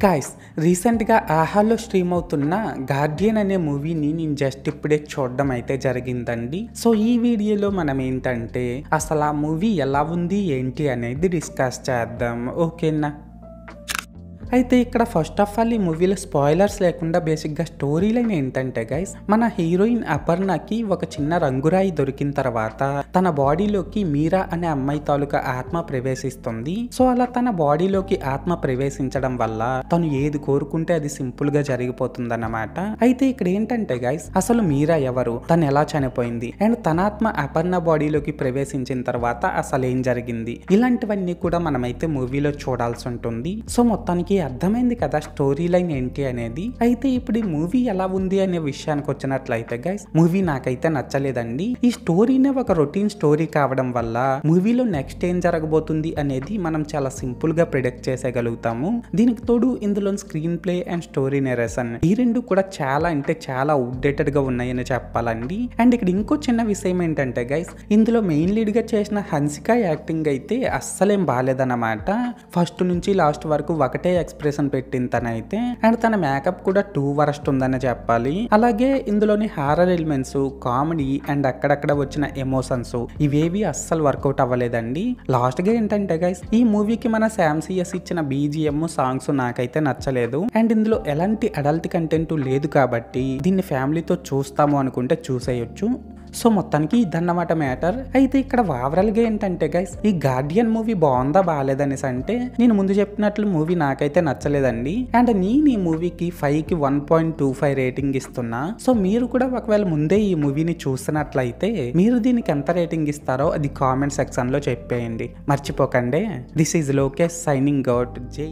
Guys రీసెంట్గా ఆహాలో stream అవుతున్న గార్డియన్ అనే మూవీని నేను జస్ట్ ఇప్పుడే చూడడం అయితే జరిగిందండి. సో ఈ వీడియోలో మనం ఏంటంటే అసలు ఆ మూవీ ఎలా ఉంది ఏంటి అనేది డిస్కస్ చేద్దాం, ఓకేనా? అయితే ఇక్కడ ఫస్ట్ ఆఫ్ ఆల్ ఈ మూవీలో స్పాయిలర్స్ లేకుండా బేసిక్గా స్టోరీ లైన్ ఏంటంటే గైస్, మన హీరోయిన్ అపర్ణకి ఒక చిన్న రంగురాయి దొరికిన తర్వాత తన బాడీలోకి మీరా అనే అమ్మాయి తాలూకా ఆత్మ ప్రవేశిస్తుంది. సో అలా తన బాడీలోకి ఆత్మ ప్రవేశించడం వల్ల తను ఏది కోరుకుంటే అది సింపుల్ గా జరిగిపోతుంది అన్నమాట. అయితే ఇక్కడ ఏంటంటే గైస్, అసలు మీరా ఎవరు, తను ఎలా చనిపోయింది, అండ్ తన ఆత్మ అపర్ణ బాడీలోకి ప్రవేశించిన తర్వాత అసలు ఏం జరిగింది, ఇలాంటివన్నీ కూడా మనమైతే మూవీలో చూడాల్సి ఉంటుంది. సో మొత్తానికి అర్థమైంది కదా స్టోరీ లైన్ ఏంటి అనేది. అయితే ఇప్పుడు ఈ మూవీ ఎలా ఉంది అనే విషయానికి వచ్చినట్లయితే గైస్, మూవీ నాకైతే నచ్చలేదండి. ఈ స్టోరీనే ఒక రొటీన్ స్టోరీ కావడం వల్ల మూవీలో నెక్స్ట్ ఏం జరగబోతుంది అనేది మనం చాలా సింపుల్ గా ప్రిడిక్ట్ చేసేయగలుగుతాము. దీనికి తోడు ఇందులో screen play and story narration ఈ రెండు కూడా చాలా అంటే చాలా అవుట్డేటెడ్ గా ఉన్నాయని చెప్పాలండి. అండ్ ఇక్కడ ఇంకో చిన్న విషయం ఏంటంటే గైస్, ఇందులో మెయిన్ లీడ్ గా చేసిన హన్సిక యాక్టింగ్ అయితే అస్సలేం బాలేదన్నమాట. ఫస్ట్ నుంచి లాస్ట్ వరకు ఒకటే ఎక్స్ప్రెషన్ పెట్టింది తనైతే, అండ్ తన మేకప్ కూడా టూ వరస్ట్ ఉందని చెప్పాలి. అలాగే ఇందులోని హారర్ ఎలిమెంట్స్, కామెడీ అండ్ అక్కడక్కడ వచ్చిన ఎమోషన్స్ ఇవేవి అస్సలు వర్కౌట్ అవ్వలేదండి. లాస్ట్ గా ఏంటంటే గైస్, ఈ మూవీకి మన శామ్సియస్ ఇచ్చిన బీజిఎం సాంగ్స్ నాకైతే నచ్చలేదు. అండ్ ఇందులో ఎలాంటి అడల్ట్ కంటెంట్ లేదు కాబట్టి దీన్ని ఫ్యామిలీతో చూస్తాము అనుకుంటే చూసేయొచ్చు. సో మొత్తానికి ఇదన్నమాట మ్యాటర్. అయితే ఇక్కడ ఓవరాల్ గా ఏంటంటే గైస్, ఈ గార్డియన్ మూవీ బాగుందా బాగాలేదనేసి అంటే నేను ముందు చెప్పినట్లు మూవీ నాకైతే నచ్చలేదండి. అండ్ నేను ఈ మూవీకి 5కి 1.25 రేటింగ్ ఇస్తున్నా. సో మీరు కూడా ఒకవేళ ముందే ఈ మూవీని చూసినట్లయితే మీరు దీనికి ఎంత రేటింగ్ ఇస్తారో అది కామెంట్ సెక్షన్ లో చెప్పేయండి, మర్చిపోకండి. This is Lokesh signing out. జై